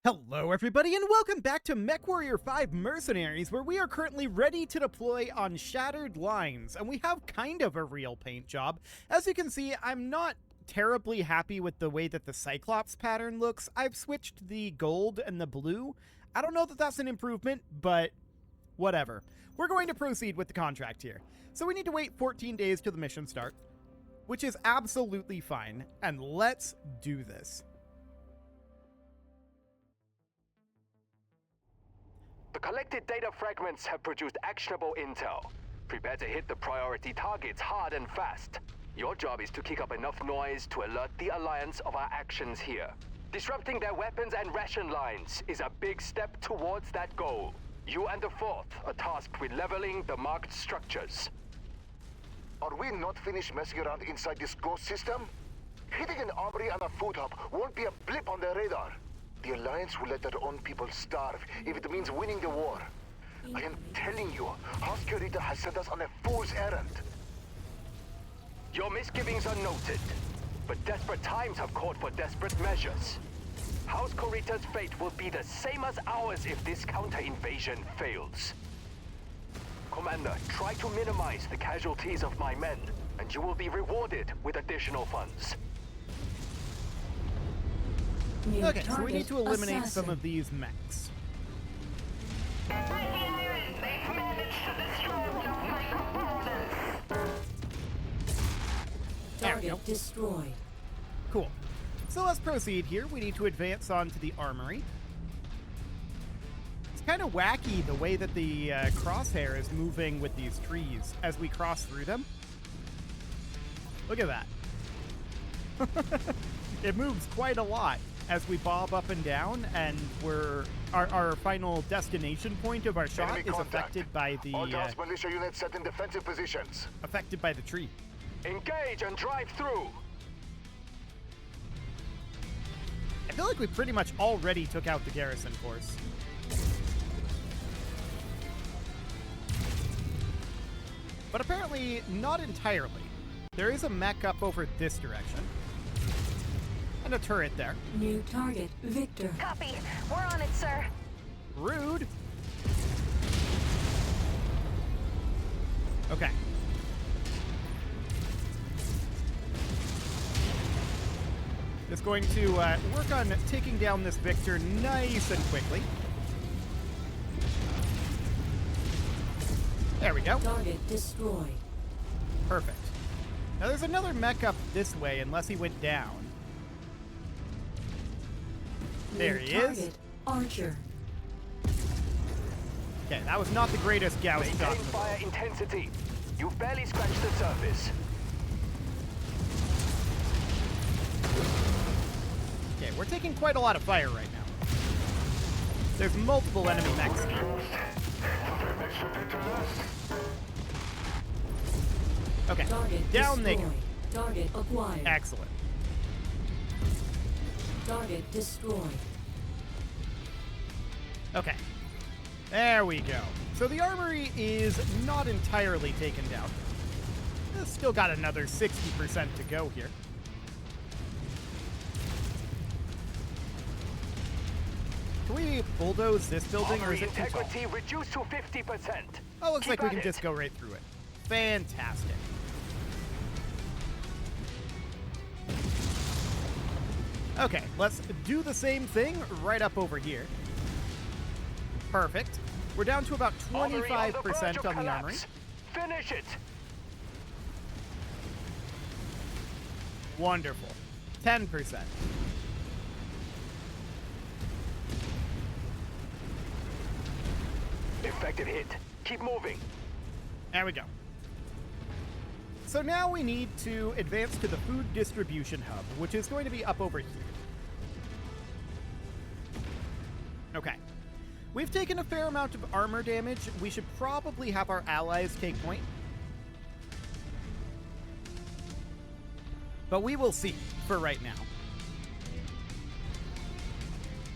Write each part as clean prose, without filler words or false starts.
Hello everybody and welcome back to MechWarrior 5 Mercenaries, where we are currently ready to deploy on Shattered Lines, and we have kind of a real paint job. As you can see, I'm not terribly happy with the way that the Cyclops pattern looks. I've switched the gold and the blue. I don't know that that's an improvement, but whatever. We're going to proceed with the contract here. So we need to wait 14 days till the mission start, which is absolutely fine, and let's do this. The collected data fragments have produced actionable intel. Prepare to hit the priority targets hard and fast. Your job is to kick up enough noise to alert the Alliance of our actions here. Disrupting their weapons and ration lines is a big step towards that goal. You and the Fourth are tasked with leveling the marked structures. Are we not finished messing around inside this ghost system? Hitting an armory and a food hub won't be a blip on their radar. The Alliance will let their own people starve if it means winning the war. I am telling you, House Curita has sent us on a fool's errand. Your misgivings are noted, but desperate times have called for desperate measures. House Corita's fate will be the same as ours if this counter-invasion fails. Commander, try to minimize the casualties of my men, and you will be rewarded with additional funds. Okay, so we need to eliminate some of these mechs. Target destroyed. Cool. So let's proceed here. We need to advance onto the armory. It's kind of wacky the way that the crosshair is moving with these trees as we cross through them. Look at that. It moves quite a lot as we bob up and down, and our final destination point of our shot Enemy is contact. affected by the All task militia units set in defensive positions. affected by the tree. Engage and drive through! I feel like we pretty much already took out the garrison force. But apparently not entirely. There is a mech up over this direction. And a turret there. New target, Victor. Copy. We're on it, sir. Rude. Okay. Just going to work on taking down this Victor nice and quickly. There we go. Target destroyed. Perfect. Now there's another mech up this way unless he went down. There New he target, is. Archer. Okay, that was not the greatest Gauss shot. Maintain fire intensity. You've barely scratched the surface. Okay, we're taking quite a lot of fire right now. There's multiple enemy mechs here. Okay, Target down they destroyed. go. Target acquired. Excellent. Target destroyed. Okay, there we go. So the armory is not entirely taken down. It's still got another 60% to go here. Can we bulldoze this building, or is Armory it too tall? integrity reduced to 50%. Oh, looks like Keep we at can it. just go right through it. Fantastic. Okay, let's do the same thing right up over here. Perfect. We're down to about 25% on the armory. Finish it. Wonderful. 10%. Effective hit. Keep moving. There we go. So now we need to advance to the food distribution hub, which is going to be up over here. Okay. We've taken a fair amount of armor damage. We should probably have our allies take point. But we will see for right now.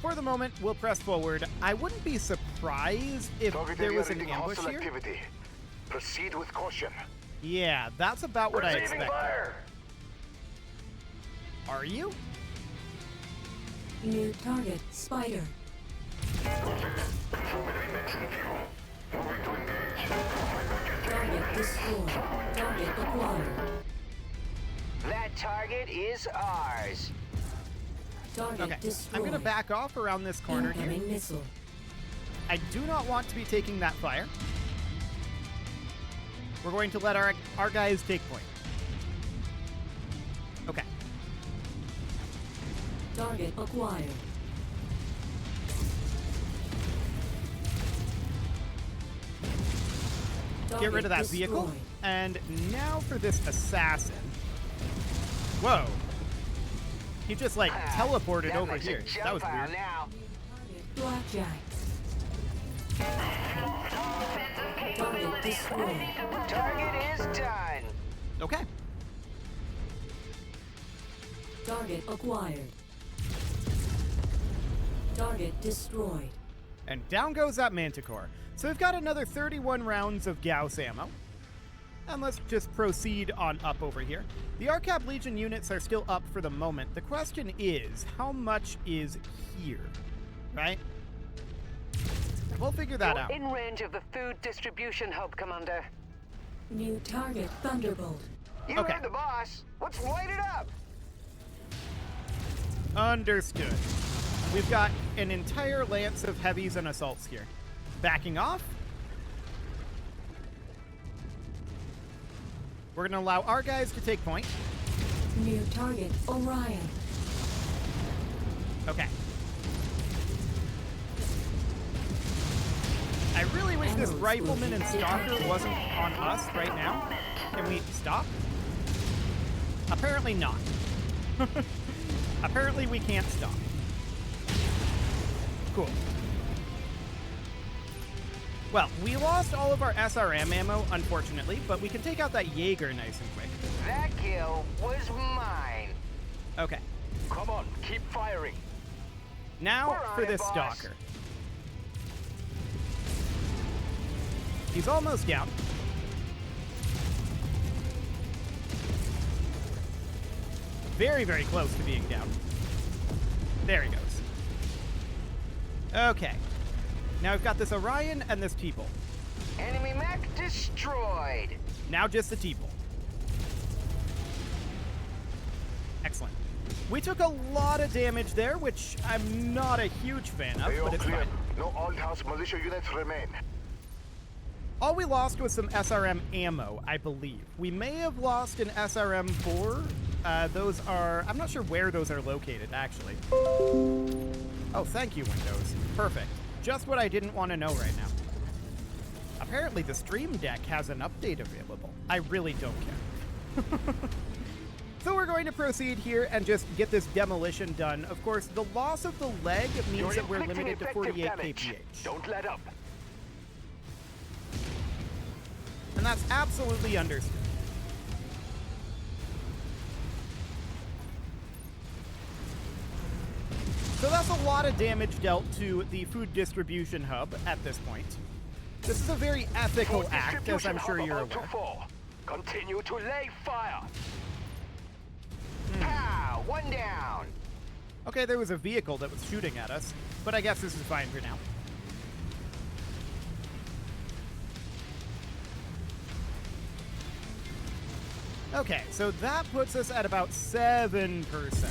For the moment, we'll press forward. I wouldn't be surprised if Target there area was an reading ambush hostile here. activity. Proceed with caution. Yeah, that's about what I expected. fire. Are you? New target, Spider. Target destroyed. Target acquired. That target is ours. Target Okay, destroyed. I'm going to back off around this corner here. Incoming missile. I do not want to be taking that fire. We're going to let our guys take point. Okay. Target acquired. Get rid of that Target vehicle. destroyed. And now for this assassin. Whoa. He just, like, teleported That over makes a here. jump That was out weird. now. Blackjack. Target destroyed. Target is done. Okay. Target acquired. Target destroyed. And down goes that Manticore. So we've got another 31 rounds of Gauss ammo. And let's just proceed on up over here. The RCAP Legion units are still up for the moment. The question is, how much is here? Right? We'll figure that out. In range of the food distribution hub, Commander. New target, Thunderbolt. You Okay. heard the boss. Let's light it up. Understood. We've got an entire lance of heavies and assaults here. Backing off. We're going to allow our guys to take point. New target, Orion. Okay. I really wish this rifleman and stalker wasn't on us right now. Can we stop? Apparently not. Apparently we can't stop. Cool. Well, we lost all of our SRM ammo, unfortunately, but we can take out that Jaeger nice and quick. That kill was mine. Okay. Come on, keep firing. Now We're on for it, this boss. stalker. He's almost down. Very, very close to being down. There he goes. Okay. Now we've got this Orion and this People. Enemy mech destroyed. Now just the People. Excellent. We took a lot of damage there, which I'm not a huge fan of, They all but it's clear. fine. No old house militia units remain. All we lost was some SRM ammo, I believe. We may have lost an SRM-4. Those are... I'm not sure where those are located, actually. Oh, thank you, Windows. Perfect. Just what I didn't want to know right now. Apparently, the Stream Deck has an update available. I really don't care. So we're going to proceed here and just get this demolition done. Of course, the loss of the leg means You're that we're inflicting limited to effective 48 damage. kph. Don't let up. And that's absolutely understood. So that's a lot of damage dealt to the food distribution hub at this point. This is a very ethical Food act, as I'm distribution sure hub you're about to aware. fall. Continue to lay fire. Pow! One down. Okay, there was a vehicle that was shooting at us, but I guess this is fine for now. Okay, so that puts us at about 7%.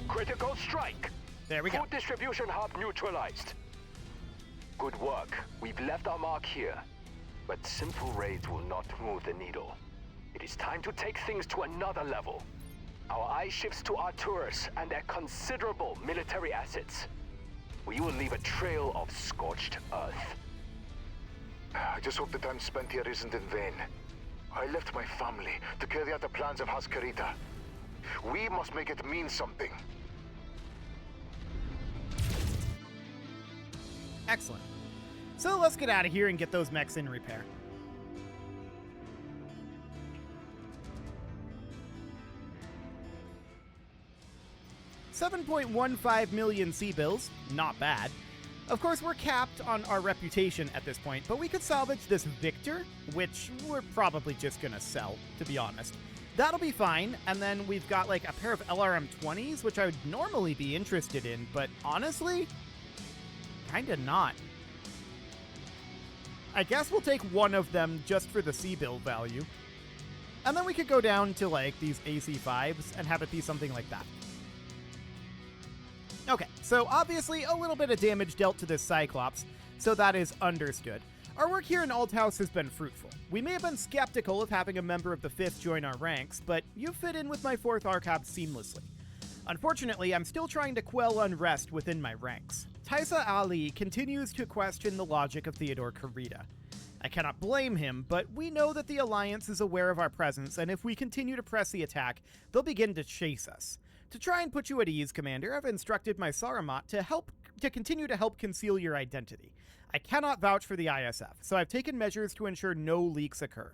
Critical strike. There we go. Food distribution hub neutralized. Good work. We've left our mark here. But simple raids will not move the needle. It is time to take things to another level. Our eye shifts to Arcturus and their considerable military assets. We will leave a trail of scorched earth. I just hope the time spent here isn't in vain. I left my family to carry out the plans of House Karita. We must make it mean something. Excellent. So let's get out of here and get those mechs in repair. $7.15 million C-bills, not bad. Of course, we're capped on our reputation at this point, but we could salvage this Victor, which we're probably just gonna sell, to be honest. That'll be fine. And then we've got like a pair of LRM-20s, which I would normally be interested in, but honestly, kinda not. I guess we'll take one of them just for the C-build value. And then we could go down to like these AC-5s and have it be something like that. Okay, so obviously a little bit of damage dealt to this Cyclops, so that is understood. Our work here in Althouse has been fruitful. We may have been skeptical of having a member of the 5th join our ranks, but you fit in with my 4th Arcab seamlessly. Unfortunately, I'm still trying to quell unrest within my ranks. Taisa Ali continues to question the logic of Theodore Karita. I cannot blame him, but we know that the Alliance is aware of our presence, and if we continue to press the attack, they'll begin to chase us. To try and put you at ease, Commander, I've instructed my Saramat to continue to help conceal your identity. I cannot vouch for the ISF, so I've taken measures to ensure no leaks occur.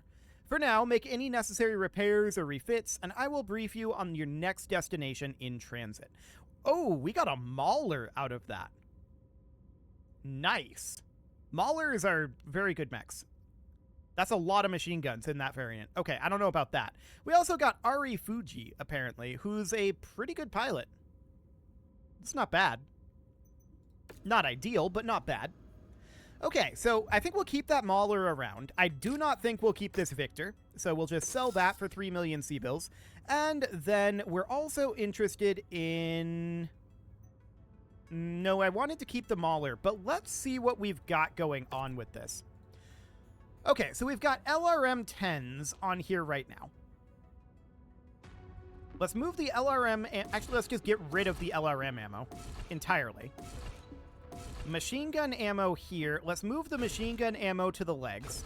For now, make any necessary repairs or refits, and I will brief you on your next destination in transit. Oh, we got a Mauler out of that. Nice. Maulers are very good mechs. That's a lot of machine guns in that variant. Okay, I don't know about that. We also got Ari Fuji, apparently, who's a pretty good pilot. It's not bad. Not ideal, but not bad. Okay, so I think we'll keep that Mauler around. I do not think we'll keep this Victor, so we'll just sell that for 3 million C-bills. And then we're also interested in... No, I wanted to keep the Mauler, but let's see what we've got going on with this. Okay, so we've got LRM-10s on here right now. Let's move the LRM... Actually, let's just get rid of the LRM ammo entirely. Machine gun ammo here. Let's move the machine gun ammo to the legs.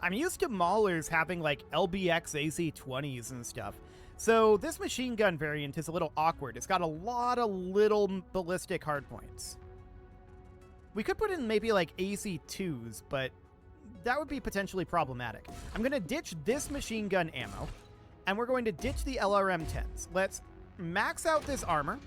I'm used to Maulers having, like, LBX AC-20s and stuff. So this machine gun variant is a little awkward. It's got a lot of little ballistic hardpoints. We could put in maybe like AC-2s, but that would be potentially problematic. I'm going to ditch this machine gun ammo, and we're going to ditch the LRM-10s. Let's max out this armor,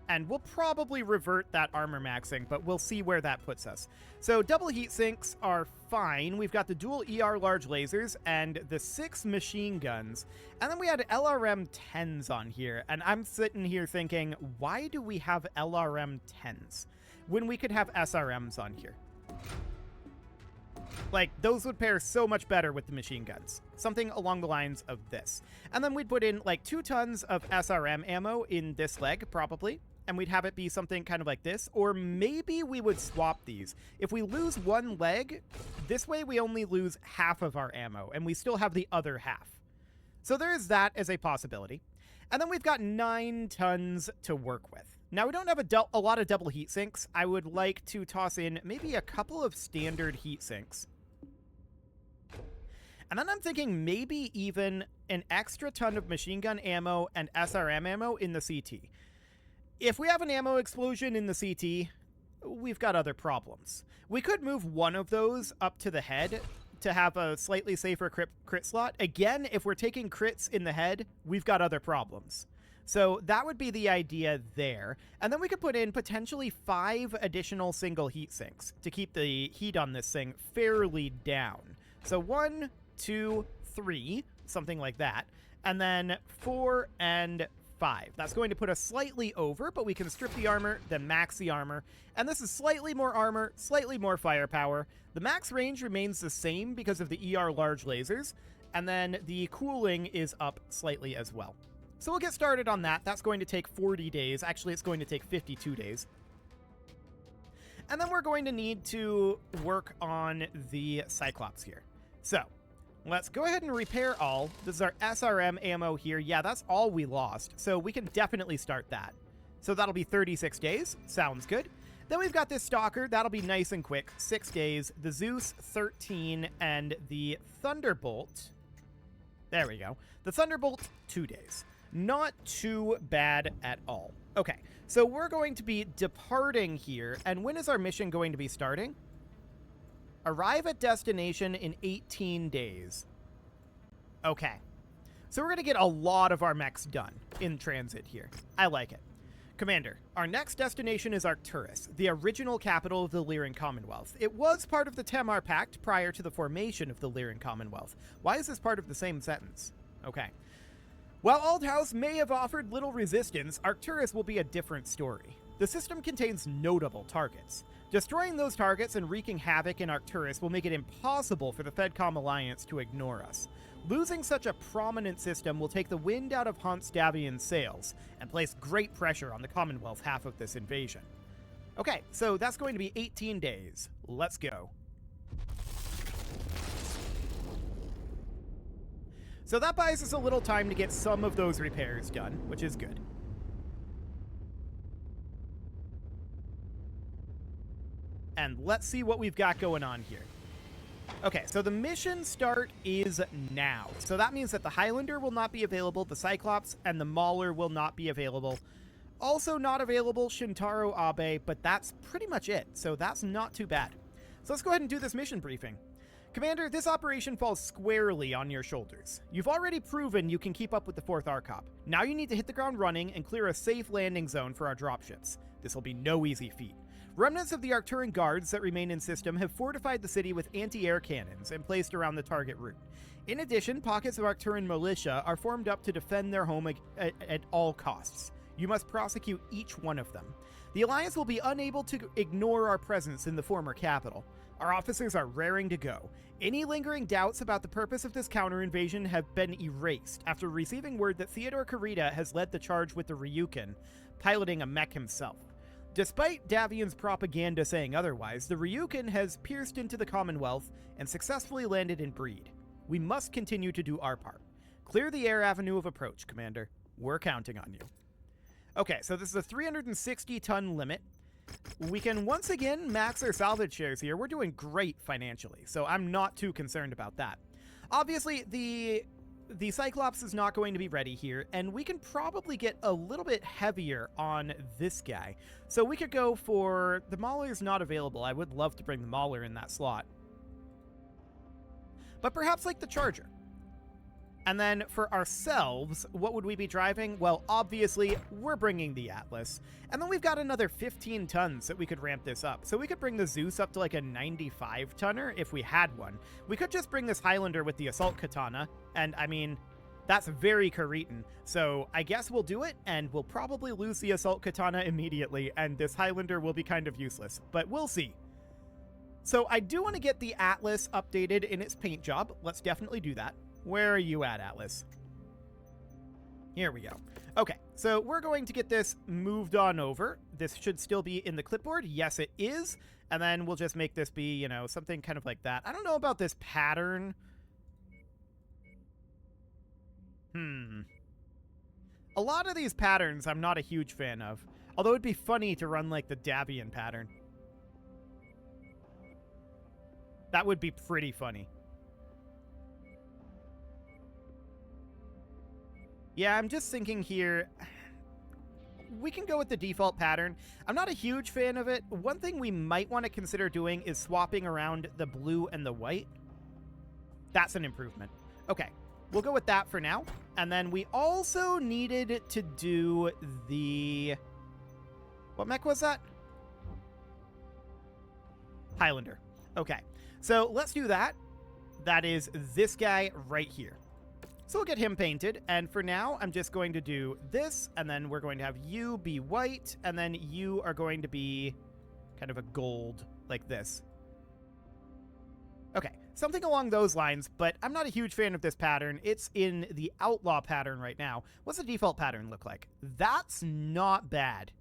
and we'll probably revert that armor maxing, but we'll see where that puts us. So double heat sinks are fine. We've got the dual ER large lasers and the 6 machine guns. And then we had LRM-10s on here, and I'm sitting here thinking, why do we have LRM-10s when we could have SRMs on here? Like, those would pair so much better with the machine guns. Something along the lines of this. And then we'd put in, like, 2 tons of SRM ammo in this leg, probably. And we'd have it be something kind of like this. Or maybe we would swap these. If we lose one leg, this way we only lose half of our ammo, and we still have the other half. So there is that as a possibility. And then we've got 9 tons to work with. Now, we don't have a lot of double heat sinks. I would like to toss in maybe a couple of standard heat sinks. And then I'm thinking maybe even an extra ton of machine gun ammo and SRM ammo in the CT. If we have an ammo explosion in the CT, we've got other problems. We could move one of those up to the head to have a slightly safer crit slot. Again, if we're taking crits in the head, we've got other problems. So that would be the idea there. And then we could put in potentially 5 additional single heat sinks to keep the heat on this thing fairly down. So 1, 2, 3, something like that. And then 4 and 5. That's going to put us slightly over, but we can strip the armor, then max the armor. And this is slightly more armor, slightly more firepower. The max range remains the same because of the ER large lasers. And then the cooling is up slightly as well. So we'll get started on that. That's going to take 40 days. Actually, it's going to take 52 days. And then we're going to need to work on the Cyclops here. So let's go ahead and repair all. This is our SRM ammo here. Yeah, that's all we lost. So we can definitely start that. So that'll be 36 days. Sounds good. Then we've got this Stalker. That'll be nice and quick. 6 days. The Zeus, 13. And the Thunderbolt. There we go. The Thunderbolt, 2 days. Not too bad at all. Okay, so we're going to be departing here. And when is our mission going to be starting? Arrive at destination in 18 days. Okay. So we're going to get a lot of our mechs done in transit here. I like it. Commander, our next destination is Arcturus, the original capital of the Lyran Commonwealth. It was part of the Tamar Pact prior to the formation of the Lyran Commonwealth. Why is this part of the same sentence? Okay. While Aldhouse may have offered little resistance, Arcturus will be a different story. The system contains notable targets. Destroying those targets and wreaking havoc in Arcturus will make it impossible for the FedCom Alliance to ignore us. Losing such a prominent system will take the wind out of Hunt's Davian's sails and place great pressure on the Commonwealth half of this invasion. Okay, so that's going to be 18 days. Let's go. So that buys us a little time to get some of those repairs done, which is good. And let's see what we've got going on here. Okay, so the mission start is now. So that means that the Highlander will not be available, the Cyclops and the Mauler will not be available. Also not available, Shintaro Abe, but that's pretty much it. So that's not too bad. So let's go ahead and do this mission briefing. Commander, this operation falls squarely on your shoulders. You've already proven you can keep up with the 4th ARCOP. Now you need to hit the ground running and clear a safe landing zone for our dropships. This will be no easy feat. Remnants of the Arcturan guards that remain in system have fortified the city with anti-air cannons and placed around the target route. In addition, pockets of Arcturan militia are formed up to defend their home at all costs. You must prosecute each one of them. The Alliance will be unable to ignore our presence in the former capital. Our officers are raring to go. Any lingering doubts about the purpose of this counter-invasion have been erased after receiving word that Theodore Karita has led the charge with the Ryukin, piloting a mech himself. Despite Davian's propaganda saying otherwise, the Ryukin has pierced into the Commonwealth and successfully landed in Breed. We must continue to do our part. Clear the air avenue of approach, Commander. We're counting on you. Okay, so this is a 360-ton limit. We can once again max our salvage shares here. We're doing great financially, so I'm not too concerned about that. Obviously, the Cyclops is not going to be ready here, and we can probably get a little bit heavier on this guy. So we could go for... The Mauler's not available. I would love to bring the Mauler in that slot. But perhaps like the Charger. And then for ourselves, what would we be driving? Well, obviously, we're bringing the Atlas. And then we've got another 15 tons that we could ramp this up. So we could bring the Zeus up to like a 95-tonner if we had one. We could just bring this Highlander with the Assault Katana. And, I mean, that's very Karitan. So I guess we'll do it, and we'll probably lose the Assault Katana immediately, and this Highlander will be kind of useless. But we'll see. So I do want to get the Atlas updated in its paint job. Let's definitely do that. Where are you at, Atlas? Here we go. Okay, so we're going to get this moved on over. This should still be in the clipboard. Yes, it is. And then we'll just make this be, you know, something kind of like that. I don't know about this pattern. A lot of these patterns I'm not a huge fan of. Although it'd be funny to run like the Davian pattern. That would be pretty funny. Yeah, I'm just thinking here, we can go with the default pattern. I'm not a huge fan of it. One thing we might want to consider doing is swapping around the blue and the white. That's an improvement. Okay, we'll go with that for now. And then we also needed to do the... What mech was that? Highlander. Okay, so let's do that. That is this guy right here. So we'll get him painted, and for now, I'm just going to do this, and then we're going to have you be white, and then you are going to be kind of a gold, like this. Okay, something along those lines, but I'm not a huge fan of this pattern. It's in the Outlaw pattern right now. What's the default pattern look like? That's not bad.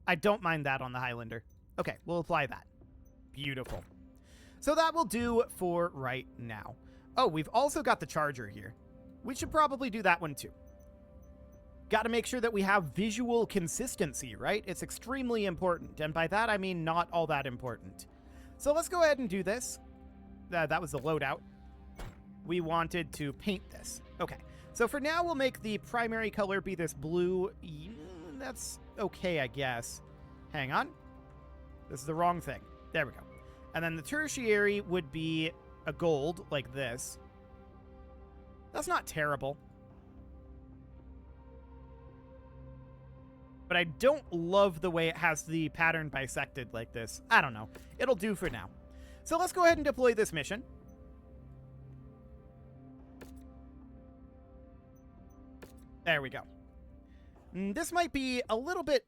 I don't mind that on the Highlander. Okay, we'll apply that. Beautiful. So that will do for right now. Oh, we've also got the Charger here. We should probably do that one too. Got to make sure that we have visual consistency, right? It's extremely important, and by that I mean not all that important. So let's go ahead and do this. That was the loadout. We wanted to paint this. Okay, so for now we'll make the primary color be this blue. That's okay, I guess. Hang on. This is the wrong thing. There we go. And then the tertiary would be a gold like this. That's not terrible. but I don't love the way it has the pattern bisected like this. I don't know. It'll do for now. So let's go ahead and deploy this mission. There we go. This might be a little bit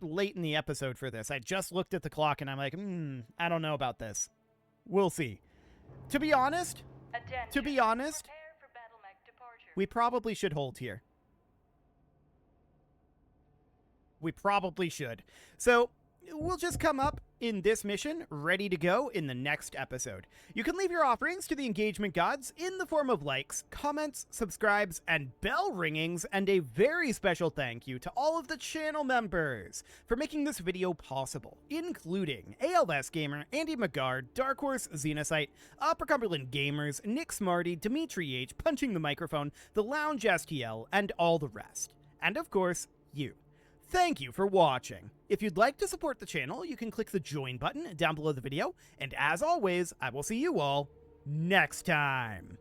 late in the episode for this. I just looked at the clock and I'm like, I don't know about this. We'll see. To be honest, we probably should hold here. We probably should. So we'll just come up in this mission ready to go in the next episode. You can leave your offerings to the engagement gods in the form of likes, comments, subscribes, and bell ringings, and a very special thank you to all of the channel members for making this video possible, including ALS Gamer, Andy McGard, Dark Horse Xenocyte, Upper Cumberland Gamers, Nick Smarty, Dimitri H, Punching the Microphone, The Lounge STL, and all the rest. And of course, you. Thank you for watching. If you'd like to support the channel, you can click the join button down below the video, and as always, I will see you all next time.